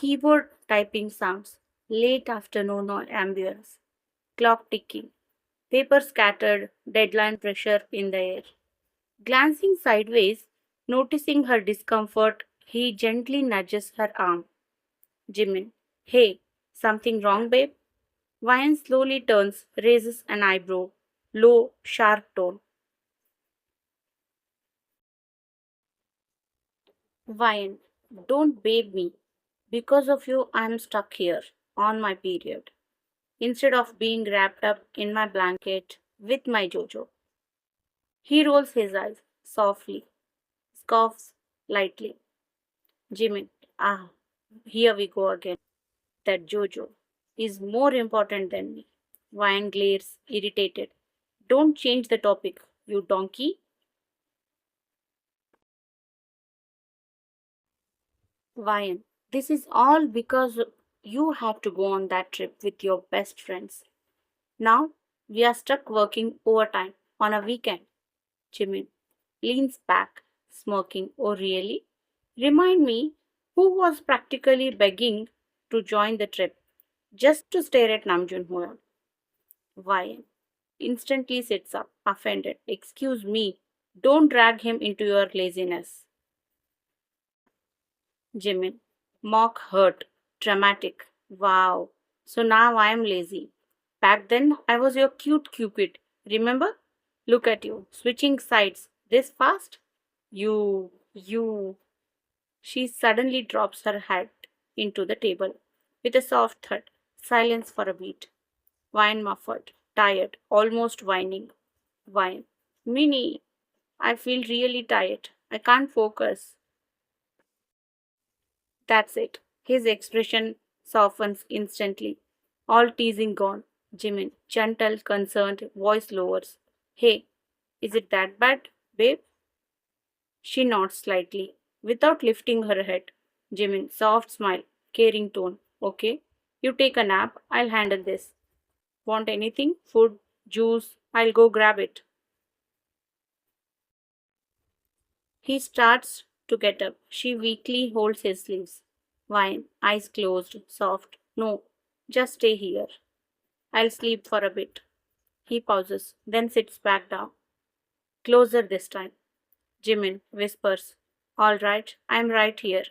Keyboard typing sounds, late afternoon ambience, clock ticking, paper scattered, deadline pressure in the air. Glancing sideways, noticing her discomfort, he gently nudges her arm. Jimin, hey, something wrong, babe? Vian slowly turns, raises an eyebrow, low, sharp tone. Vian, don't babe me. Because of you, I'm stuck here, on my period, instead of being wrapped up in my blanket with my Jojo. He rolls his eyes softly, scoffs lightly. Jimin, ah, here we go again. That Jojo is more important than me. Vian glares, irritated. Don't change the topic, you donkey. Vian, this is all because you had to go on that trip with your best friends. Now we are stuck working overtime on a weekend. Jimin leans back, smirking. Oh, really? Remind me who was practically begging to join the trip just to stare at Namjoon Hoyon. Vian instantly sits up, offended. Excuse me, don't drag him into your laziness. Jimin, mock hurt, dramatic. Wow, so now I am lazy. Back then, I was your cute cupid. Remember? Look at you, switching sides this fast? You. She suddenly drops her head into the table with a soft thud. Silence for a beat. Wine muffled, tired, almost whining. Wine. Minnie, I feel really tired. I can't focus. That's it. His expression softens instantly. All teasing gone. Jimin, gentle, concerned, voice lowers. Hey, is it that bad, babe? She nods slightly, without lifting her head. Jimin, soft smile, caring tone. Okay, you take a nap, I'll handle this. Want anything? Food, juice? I'll go grab it. He starts to get up. She weakly holds his sleeves. Wine, eyes closed, soft. No, just stay here. I'll sleep for a bit. He pauses, then sits back down. Closer this time. Jimin whispers, all right, I'm right here.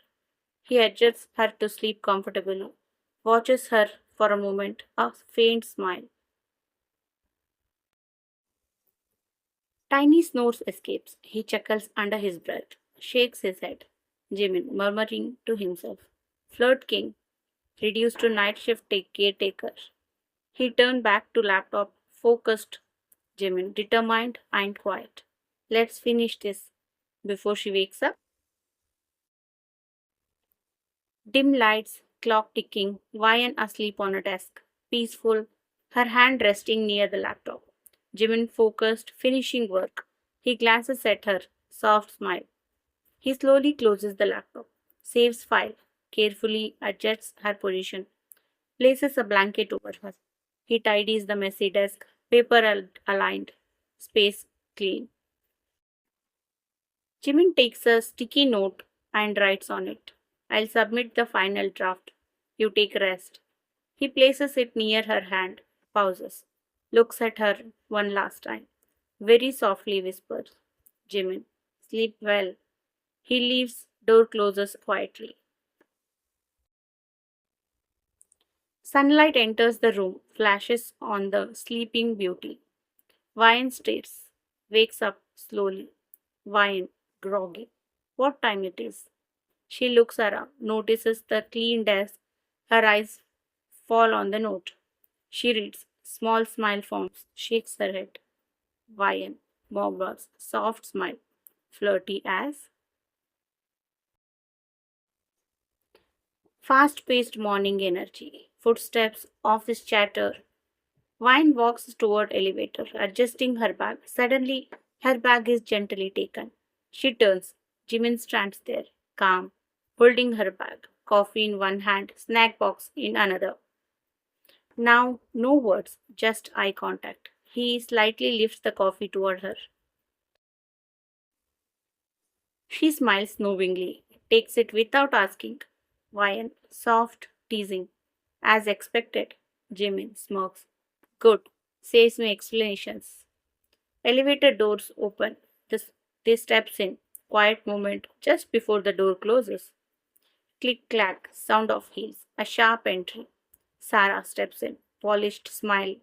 He adjusts her to sleep comfortably, watches her for a moment, a faint smile. Tiny snores escapes. He chuckles under his breath, shakes his head. Jimin murmuring to himself, Flirt King, reduced to night shift caretaker. He turned back to laptop, focused. Jimin, determined and quiet. Let's finish this before she wakes up. Dim lights, clock ticking, Vian asleep on a desk, peaceful, her hand resting near the laptop. Jimin focused, finishing work. He glances at her, soft smile. He slowly closes the laptop, saves file, carefully adjusts her position, places a blanket over her. He tidies the messy desk, paper aligned, space clean. Jimin takes a sticky note and writes on it. I'll submit the final draft. You take rest. He places it near her hand, pauses, looks at her one last time. Very softly whispers, Jimin, sleep well. He leaves, door closes quietly. Sunlight enters the room, flashes on the sleeping beauty. Vian stares, wakes up slowly. Vian, groggy. What time it is? She looks around, notices the clean desk. Her eyes fall on the note. She reads. Small smile forms, shakes her head. Vian, murmurs, soft smile. Flirty as. Fast paced morning energy. Footsteps, office chatter. Vine walks toward elevator, adjusting her bag. Suddenly, her bag is gently taken. She turns. Jimin stands there, calm, holding her bag. Coffee in one hand, snack box in another. Now, no words, just eye contact. He slightly lifts the coffee toward her. She smiles knowingly, takes it without asking. Ryan, soft, teasing. As expected, Jimin smirks. Good. Saves me explanations. Elevator doors open. They steps in. Quiet moment just before the door closes. Click clack, sound of heels. A sharp entry. Sarah steps in. Polished smile.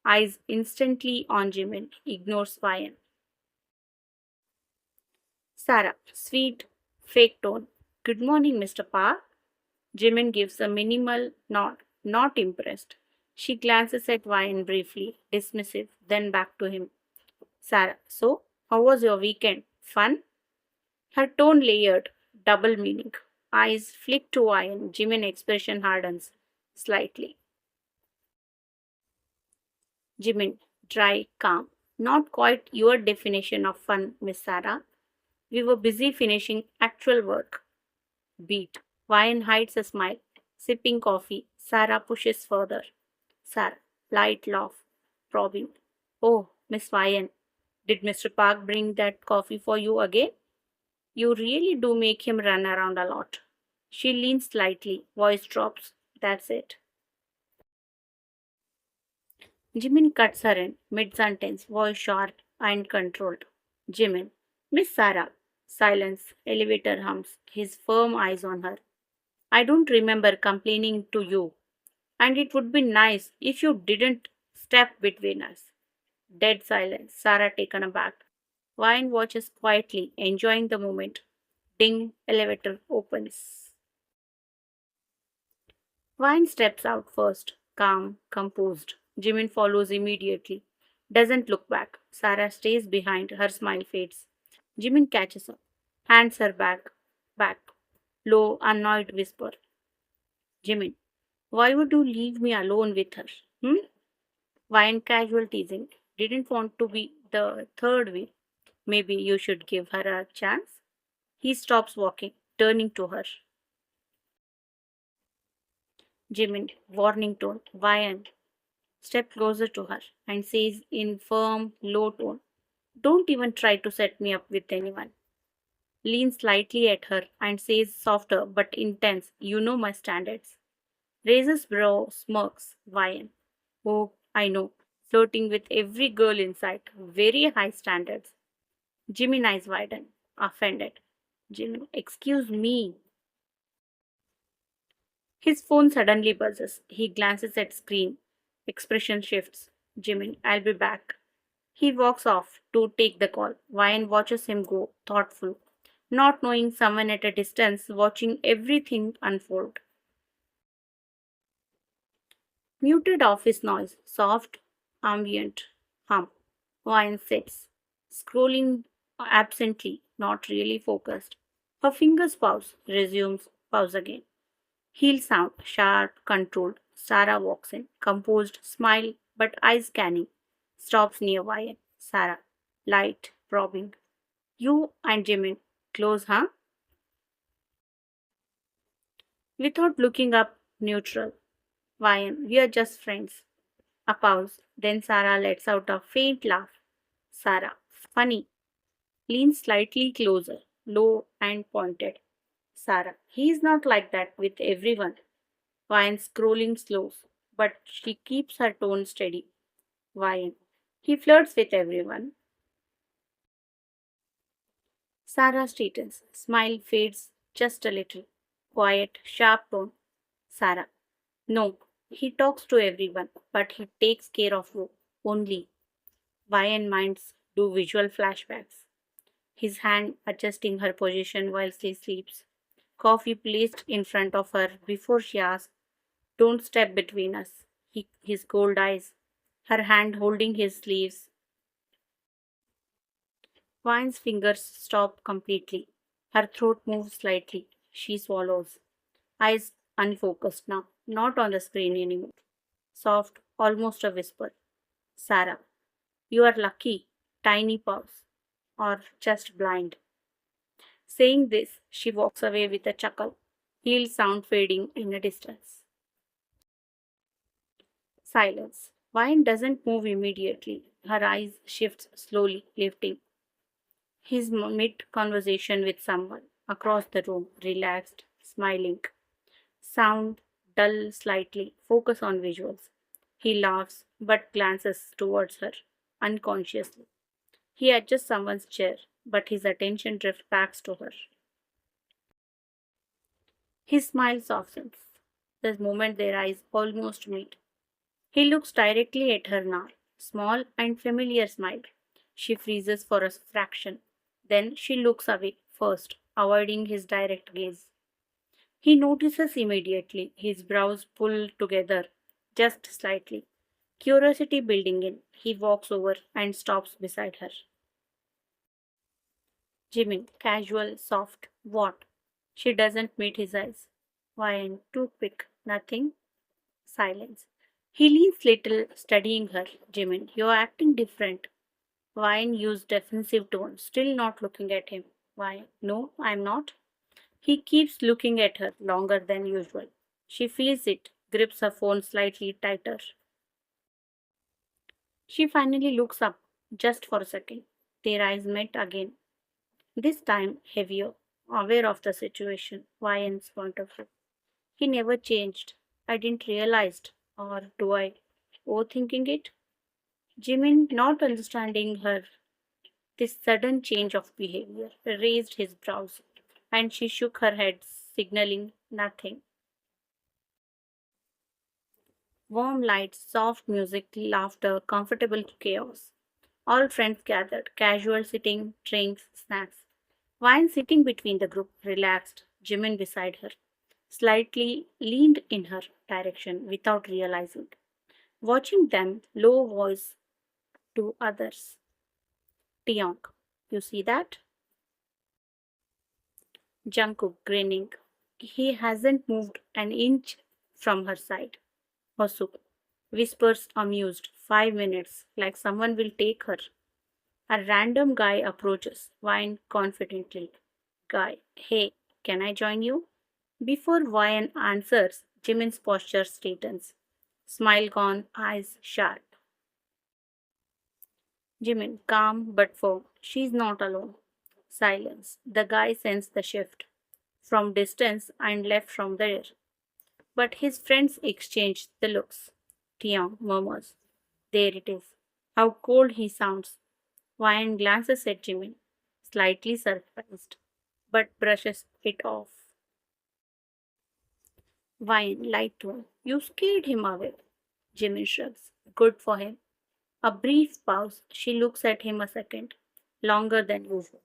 Eyes instantly on Jimin. Ignores Ryan. Sarah, sweet, fake tone. Good morning, Mr. Park. Jimin gives a minimal nod, not impressed. She glances at Ryan briefly, dismissive, then back to him. Sarah, so, how was your weekend? Fun? Her tone layered, double meaning. Eyes flick to Ryan. Jimin expression hardens slightly. Jimin, dry, calm. Not quite your definition of fun, Miss Sarah. We were busy finishing actual work. Beat. Ryan hides a smile. Sipping coffee. Sarah pushes further. Sarah. Light laugh. Probing. Oh, Miss Ryan, did Mr. Park bring that coffee for you again? You really do make him run around a lot. She leans slightly. Voice drops. That's it. Jimin cuts her in, mid sentence, voice sharp and controlled. Jimin. Miss Sarah. Silence. Elevator hums. His firm eyes on her. I don't remember complaining to you, and it would be nice if you didn't step between us. Dead silence. Sarah taken aback. Vine watches quietly, enjoying the moment. Ding, elevator opens. Vine steps out first, calm, composed. Jimin follows immediately. Doesn't look back. Sarah stays behind, her smile fades. Jimin catches up, hands her back. Low, annoyed whisper. Jimin, why would you leave me alone with her? Hmm? Vine casual teasing. Didn't want to be the third wheel. Maybe you should give her a chance. He stops walking, turning to her. Jimin, warning tone. Vine, step closer to her and says in firm, low tone, don't even try to set me up with anyone. Leans slightly at her and says softer but intense, you know my standards. Raises brow, smirks. Vine. Oh, I know. Flirting with every girl in sight. Very high standards. Jimmy eyes widen. Offended. Jimmy, excuse me. His phone suddenly buzzes. He glances at screen. Expression shifts. Jimmy, I'll be back. He walks off to take the call. Ryan watches him go, thoughtful, not knowing someone at a distance, watching everything unfold. Muted office noise, soft, ambient hum. Ryan sits, scrolling absently, not really focused. Her fingers pause, resumes, pause again. Heel sound, sharp, controlled. Sarah walks in, composed, smile, but eyes scanning. Stops near Ryan. Sarah, light, probing. You and Jimin, close, huh? Without looking up, neutral. Ryan, we are just friends. A pause. Then Sarah lets out a faint laugh. Sarah, funny. Leans slightly closer, low and pointed. Sarah, he's not like that with everyone. Ryan scrolling slows, but she keeps her tone steady. Ryan, he flirts with everyone. Sarah straightens, smile fades just a little. Quiet, sharp tone. Sarah, no, he talks to everyone, but he takes care of you only. Ryan minds do visual flashbacks. His hand adjusting her position while she sleeps. Coffee placed in front of her before she asks, don't step between us. His cold eyes, her hand holding his sleeves. Vine's fingers stop completely. Her throat moves slightly. She swallows. Eyes unfocused now, not on the screen anymore. Soft, almost a whisper. Sarah, you are lucky. Tiny pause. Or just blind. Saying this, she walks away with a chuckle. Heel sound fading in the distance. Silence. Vine doesn't move immediately. Her eyes shift slowly, lifting. His mid conversation with someone across the room, relaxed, smiling. Sound dull slightly. Focus on visuals. He laughs but glances towards her unconsciously. He adjusts someone's chair, but his attention drifts back to her. His smile softens. The moment their eyes almost meet, he looks directly at her now. Small and familiar smile. She freezes for a fraction. Then she looks away first, avoiding his direct gaze. He notices immediately, his brows pull together just slightly. Curiosity building in, he walks over and stops beside her. Jimin, casual, soft. What? She doesn't meet his eyes. Why, too quick. Nothing. Silence. He leans little, studying her. Jimin, you're acting different. Wine used defensive tone, still not looking at him. Why? No, I'm not. He keeps looking at her longer than usual. She feels it, grips her phone slightly tighter. She finally looks up, just for a second. Their eyes met again, this time heavier, aware of the situation, Ryan's point of view. He never changed. I didn't realize, or do I? Overthinking it? Jimin, not understanding her, this sudden change of behavior, raised his brows, and she shook her head, signaling nothing. Warm lights, soft music, laughter, comfortable chaos. All friends gathered, casual sitting, drinks, snacks. Wine sitting between the group, relaxed, Jimin beside her, slightly leaned in her direction without realizing. Watching them, low voice to others. Tiong, you see that? Jungkook grinning. He hasn't moved an inch from her side. Hosuk whispers amused. 5 minutes, like someone will take her. A random guy approaches, Wine confidently. Guy, hey, can I join you? Before Wyan answers, Jimin's posture straightens. Smile gone, eyes sharp. Jimin, calm but firm. She's not alone. Silence. The guy sensed the shift from distance and left from there. But his friends exchanged the looks. Tian murmurs. There it is. How cold he sounds. Wyan glances at Jimin, slightly surprised, but brushes it off. Wyan, light tone. You scared him away. Jimin shrugs. Good for him. A brief pause. She looks at him a second, longer than usual.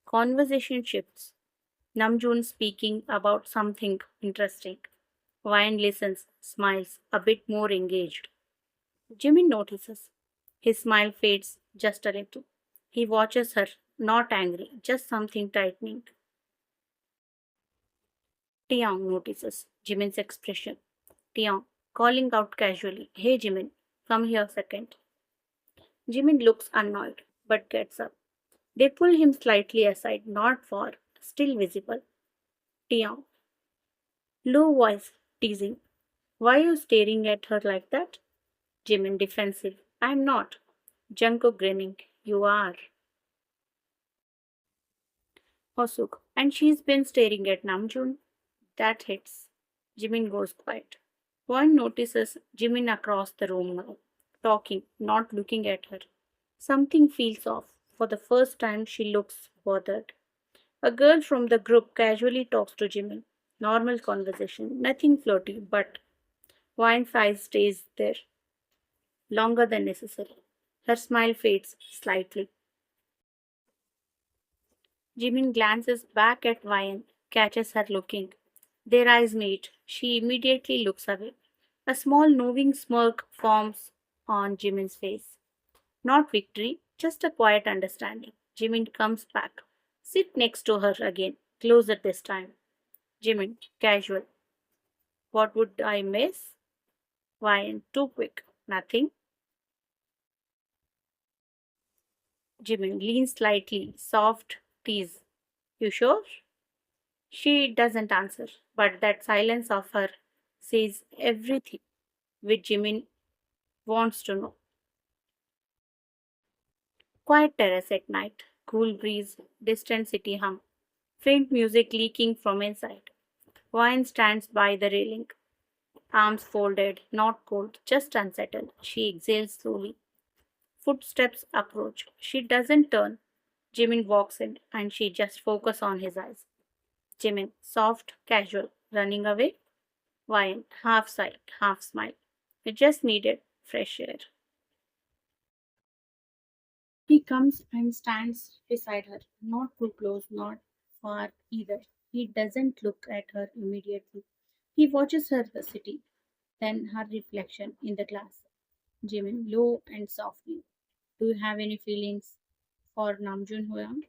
Conversation shifts. Namjoon speaking about something interesting. Wyan listens, smiles, a bit more engaged. Jimin notices. His smile fades just a little. He watches her, not angry, just something tightening. Tiang notices Jimin's expression. Tiang, calling out casually, Hey Jimin, come here a second. Jimin looks annoyed, but gets up. They pull him slightly aside, not far, still visible. Tiang, low voice, teasing. Why are you staring at her like that? Jimin defensive. I'm not. Jungkook grinning. You are. Hosuk. And she's been staring at Namjoon. That hits. Jimin goes quiet. One notices Jimin across the room now, talking, not looking at her. Something feels off. For the first time, she looks bothered. A girl from the group casually talks to Jimin. Normal conversation, nothing flirty, but Wine's eyes stays there longer than necessary. Her smile fades slightly. Jimin glances back at Wine, catches her looking. Their eyes meet. She immediately looks away. A small knowing smirk forms on Jimin's face. Not victory, just a quiet understanding. Jimin comes back. Sit next to her again, closer this time. Jimin, casual. What would I miss? Why, too quick. Nothing. Jimin leans slightly, soft tease. You sure? She doesn't answer, but that silence of her says everything which Jimin wants to know. Quiet terrace at night, cool breeze, distant city hum, faint music leaking from inside. Wine stands by the railing, arms folded, not cold, just unsettled. She exhales slowly. Footsteps approach. She doesn't turn. Jimin walks in and she just focuses on his eyes. Jimin, soft, casual, running away. Wine, half sigh, half smile. It just needed fresh air. He comes and stands beside her, not too close, not far either. He doesn't look at her immediately. He watches her the city, then her reflection in the glass. Jimin, low and softly. Do you have any feelings for Namjoon Hoyoung?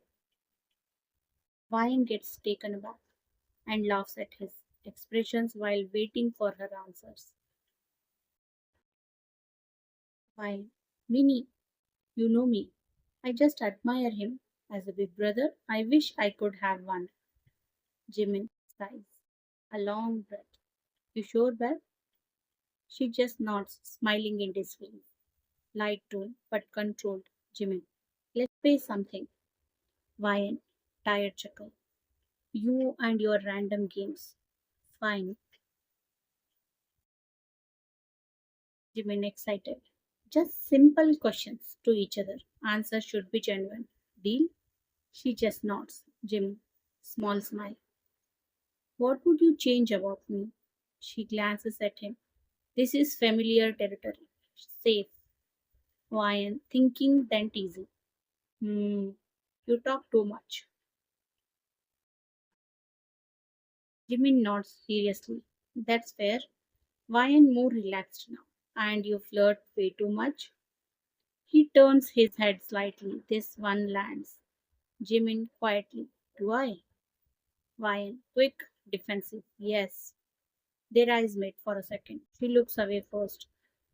Wine gets taken aback and laughs at his expressions while waiting for her answers. Wine, Minnie, you know me. I just admire him. As a big brother, I wish I could have one. Jimin sighs. A long breath. You sure, Beth? She just nods, smiling in disbelief. Light tone, but controlled. Jimin. Let's play something. Wine. Tired chuckle. You and your random games. Fine. Jimin excited. Just simple questions to each other. Answer should be genuine. Deal? She just nods. Jimin. Small smile. What would you change about me? She glances at him. This is familiar territory. Safe. Why? Thinking then teasing. Hmm. You talk too much. Jimin nods seriously. That's fair. Why and more relaxed now. And you flirt way too much. He turns his head slightly. This one lands. Jimin quietly. Do I? Why? Quick, defensive. Yes. Their eyes meet for a second. She looks away first.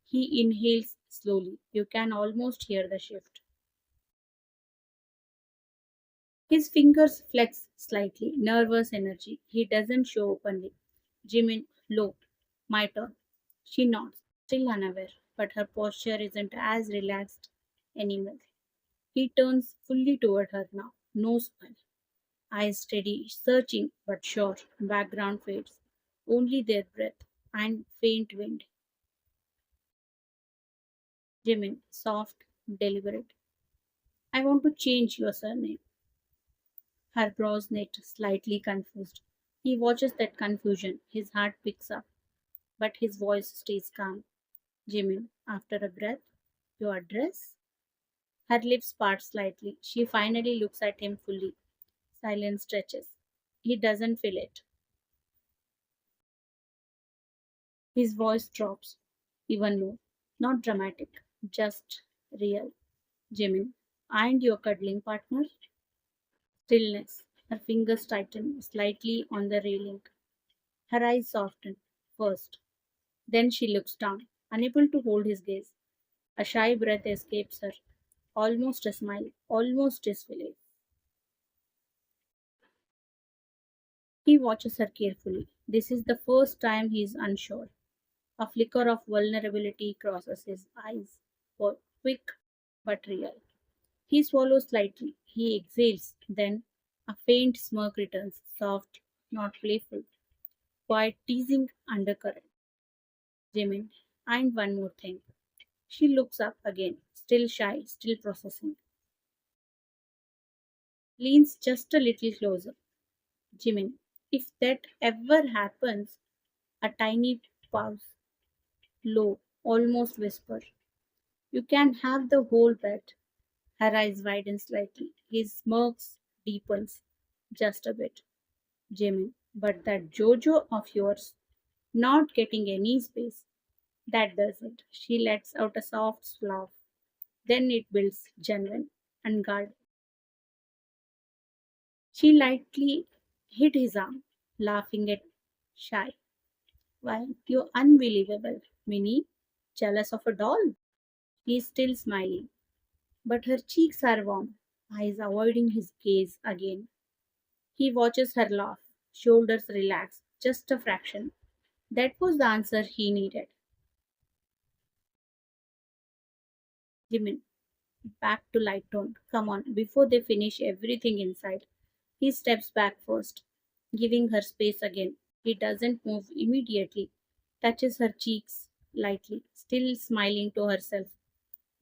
He inhales slowly. You can almost hear the shift. His fingers flex slightly, nervous energy. He doesn't show openly. Jimin, low. My turn. She nods, still unaware, but her posture isn't as relaxed anymore. He turns fully toward her now. No smile. Eyes steady, searching, but sure. Background fades. Only their breath and faint wind. Jimin, soft, deliberate. I want to change your surname. Her brows knit, slightly confused. He watches that confusion. His heart picks up, but his voice stays calm. Jimin, after a breath, your address? Her lips part slightly. She finally looks at him fully. Silence stretches. He doesn't feel it. His voice drops, even low. Not dramatic, just real. Jimin, and your cuddling partner? Stillness. Her fingers tighten slightly on the railing. Her eyes soften first. Then she looks down, unable to hold his gaze. A shy breath escapes her, almost a smile, almost disbelief. He watches her carefully. This is the first time he is unsure. A flicker of vulnerability crosses his eyes, quick but real. He swallows slightly. He exhales. Then a faint smirk returns, soft, not playful, quite teasing undercurrent. Jimin, and one more thing. She looks up again, still shy, still processing. Leans just a little closer. Jimin, if that ever happens, a tiny pause, low, almost whisper. You can have the whole bed. Her eyes widen slightly. His smirks deepens just a bit. Jimin, but that Jojo of yours, not getting any space, that does it. She lets out a soft laugh. Then it builds genuine, unguarded. She lightly hit his arm, laughing at shy. Why, you're unbelievable, Minnie. Jealous of a doll? He is still smiling, but her cheeks are warm, eyes avoiding his gaze again. He watches her laugh, shoulders relax, just a fraction. That was the answer he needed. Jimin, back to light tone. Come on, before they finish everything inside. He steps back first, giving her space again. He doesn't move immediately, touches her cheeks lightly, still smiling to herself,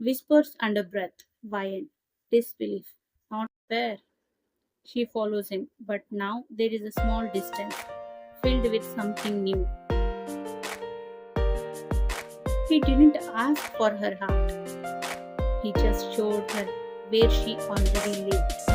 whispers under breath, Violent, disbelief, not fair. She follows him, but now there is a small distance, filled with something new. He didn't ask for her heart, he just showed her where she already lived.